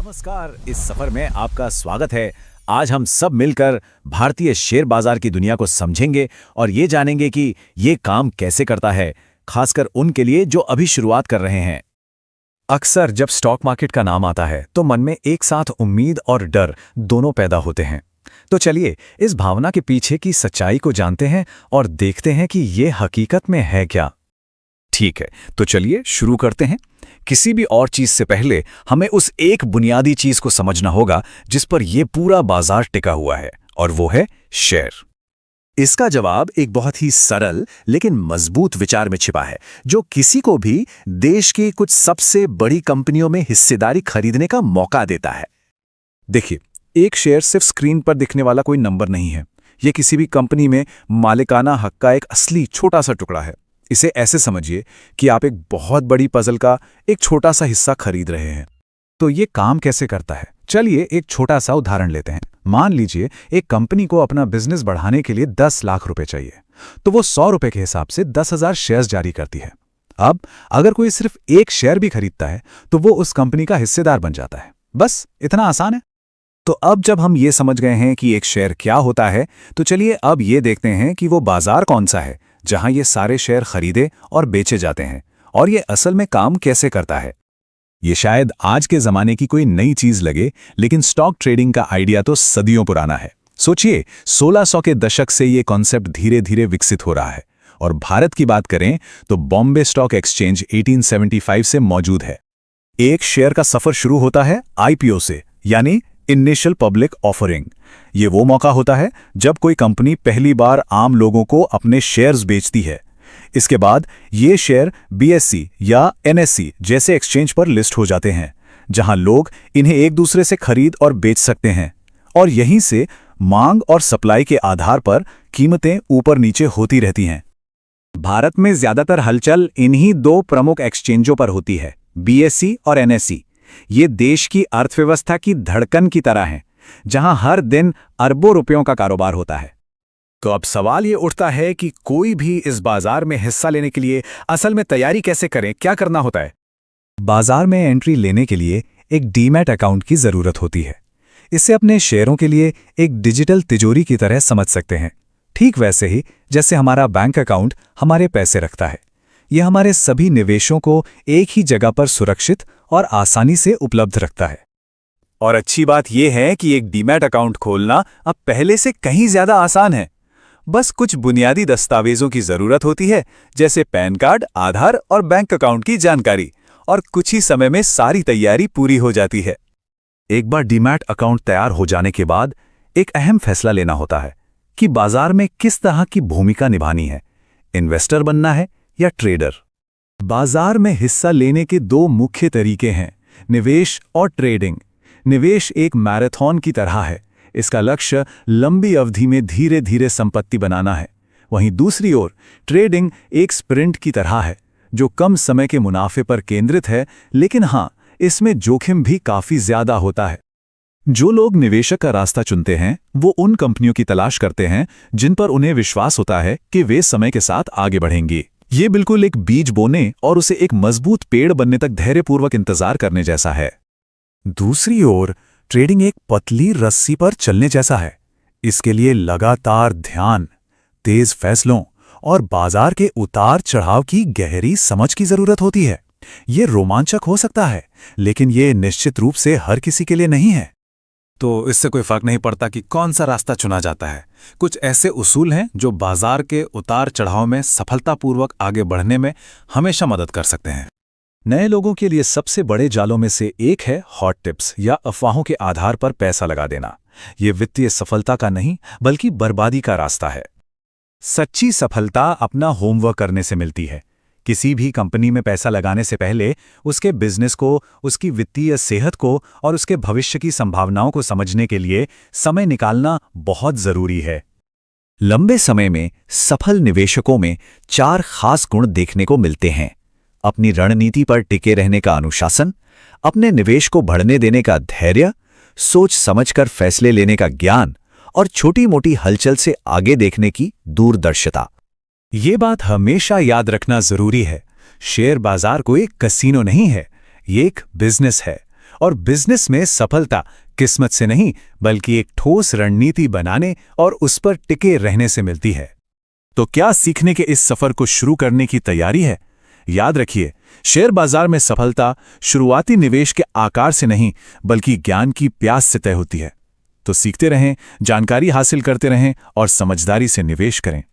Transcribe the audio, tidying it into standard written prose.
नमस्कार। इस सफर में आपका स्वागत है। आज हम सब मिलकर भारतीय शेयर बाजार की दुनिया को समझेंगे और ये जानेंगे कि ये काम कैसे करता है, खासकर उनके लिए जो अभी शुरुआत कर रहे हैं। अक्सर जब स्टॉक मार्केट का नाम आता है तो मन में एक साथ उम्मीद और डर दोनों पैदा होते हैं। तो चलिए इस भावना के पीछे की सच्चाई को जानते हैं और देखते हैं कि ये हकीकत में है क्या। ठीक है, तो चलिए शुरू करते हैं। किसी भी और चीज से पहले हमें उस एक बुनियादी चीज को समझना होगा जिस पर यह पूरा बाजार टिका हुआ है, और वो है शेयर। इसका जवाब एक बहुत ही सरल लेकिन मजबूत विचार में छिपा है, जो किसी को भी देश की कुछ सबसे बड़ी कंपनियों में हिस्सेदारी खरीदने का मौका देता है। देखिए, एक शेयर सिर्फ स्क्रीन पर दिखने वाला कोई नंबर नहीं है। यह किसी भी कंपनी में मालिकाना हक का एक असली छोटा सा टुकड़ा है। इसे ऐसे समझिए कि आप एक बहुत बड़ी पजल का एक छोटा सा हिस्सा खरीद रहे हैं। तो ये काम कैसे करता है, चलिए एक छोटा सा उदाहरण लेते हैं। मान लीजिए एक कंपनी को अपना बिजनेस बढ़ाने के लिए 10 लाख रुपए चाहिए, तो वो 100 रुपए के हिसाब से 10,000 शेयर्स जारी करती है। अब अगर कोई सिर्फ एक शेयर भी खरीदता है तो वो उस कंपनी का हिस्सेदार बन जाता है। बस इतना आसान है। तो अब जब हम ये समझ गए हैं कि एक शेयर क्या होता है, तो चलिए अब ये देखते हैं कि वो बाजार कौन सा है जहां ये सारे शेयर खरीदे और बेचे जाते हैं, और ये असल में काम कैसे करता है। ये शायद आज के जमाने की कोई नई चीज लगे, लेकिन स्टॉक ट्रेडिंग का आइडिया तो सदियों पुराना है। सोचिए, 1600 के दशक से ये कॉन्सेप्ट धीरे धीरे विकसित हो रहा है, और भारत की बात करें तो बॉम्बे स्टॉक एक्सचेंज 1875 से मौजूद है। एक शेयर का सफर शुरू होता है आईपीओ से, यानी इनिशियल पब्लिक ऑफरिंग। ये वो मौका होता है जब कोई कंपनी पहली बार आम लोगों को अपने शेयर्स बेचती है। इसके बाद ये शेयर बीएसई या एनएसई जैसे एक्सचेंज पर लिस्ट हो जाते हैं, जहां लोग इन्हें एक दूसरे से खरीद और बेच सकते हैं, और यहीं से मांग और सप्लाई के आधार पर कीमतें ऊपर नीचे होती रहती हैं। भारत में ज्यादातर हलचल इन्हीं दो प्रमुख एक्सचेंजों पर होती है, बीएसई और एनएसई। ये देश की अर्थव्यवस्था की धड़कन की तरह हैं, जहां हर दिन अरबों रुपयों का कारोबार होता है। तो अब सवाल ये उठता है कि कोई भी इस बाजार में हिस्सा लेने के लिए असल में तैयारी कैसे करें, क्या करना होता है। बाजार में एंट्री लेने के लिए एक डीमैट अकाउंट की जरूरत होती है। इसे अपने शेयरों के लिए एक डिजिटल तिजोरी की तरह समझ सकते हैं, ठीक वैसे ही जैसे हमारा बैंक अकाउंट हमारे पैसे रखता है। यह हमारे सभी निवेशों को एक ही जगह पर सुरक्षित और आसानी से उपलब्ध रखता है। और अच्छी बात यह है कि एक डीमैट अकाउंट खोलना अब पहले से कहीं ज्यादा आसान है। बस कुछ बुनियादी दस्तावेजों की जरूरत होती है, जैसे पैन कार्ड, आधार और बैंक अकाउंट की जानकारी, और कुछ ही समय में सारी तैयारी पूरी हो जाती है। एक बार डीमैट अकाउंट तैयार हो जाने के बाद एक अहम फैसला लेना होता है कि बाजार में किस तरह की भूमिका निभानी है, इन्वेस्टर बनना है या ट्रेडर। बाजार में हिस्सा लेने के दो मुख्य तरीके हैं, निवेश और ट्रेडिंग। निवेश एक मैराथन की तरह है। इसका लक्ष्य लंबी अवधि में धीरे धीरे संपत्ति बनाना है। वहीं दूसरी ओर ट्रेडिंग एक स्प्रिंट की तरह है, जो कम समय के मुनाफे पर केंद्रित है, लेकिन हाँ, इसमें जोखिम भी काफी ज्यादा होता है। जो लोग निवेशक का रास्ता चुनते हैं वो उन कंपनियों की तलाश करते हैं जिन पर उन्हें विश्वास होता है कि वे समय के साथ आगे बढ़ेंगी। ये बिल्कुल एक बीज बोने और उसे एक मजबूत पेड़ बनने तक धैर्यपूर्वक इंतजार करने जैसा है। दूसरी ओर ट्रेडिंग एक पतली रस्सी पर चलने जैसा है। इसके लिए लगातार ध्यान, तेज फैसलों और बाजार के उतार चढ़ाव की गहरी समझ की जरूरत होती है। ये रोमांचक हो सकता है, लेकिन ये निश्चित रूप से हर किसी के लिए नहीं है। तो इससे कोई फर्क नहीं पड़ता कि कौन सा रास्ता चुना जाता है। कुछ ऐसे उसूल हैं जो बाजार के उतार चढ़ाव में सफलतापूर्वक आगे बढ़ने में हमेशा मदद कर सकते हैं। नए लोगों के लिए सबसे बड़े जालों में से एक है हॉट टिप्स या अफवाहों के आधार पर पैसा लगा देना। ये वित्तीय सफलता का नहीं बल्कि बर्बादी का रास्ता है। सच्ची सफलता अपना होमवर्क करने से मिलती है। किसी भी कंपनी में पैसा लगाने से पहले उसके बिजनेस को, उसकी वित्तीय सेहत को और उसके भविष्य की संभावनाओं को समझने के लिए समय निकालना बहुत जरूरी है। लंबे समय में सफल निवेशकों में 4 खास गुण देखने को मिलते हैं: अपनी रणनीति पर टिके रहने का अनुशासन, अपने निवेश को बढ़ने देने का धैर्य, सोच समझकर फैसले लेने का ज्ञान और छोटी मोटी हलचल से आगे देखने की दूरदर्शिता। ये बात हमेशा याद रखना जरूरी है। शेयर बाजार कोई कसीनो नहीं है, ये एक बिजनेस है, और बिजनेस में सफलता किस्मत से नहीं बल्कि एक ठोस रणनीति बनाने और उस पर टिके रहने से मिलती है। तो क्या सीखने के इस सफर को शुरू करने की तैयारी है? याद रखिए, शेयर बाजार में सफलता शुरुआती निवेश के आकार से नहीं बल्कि ज्ञान की प्यास से तय होती है। तो सीखते रहें, जानकारी हासिल करते रहें और समझदारी से निवेश करें।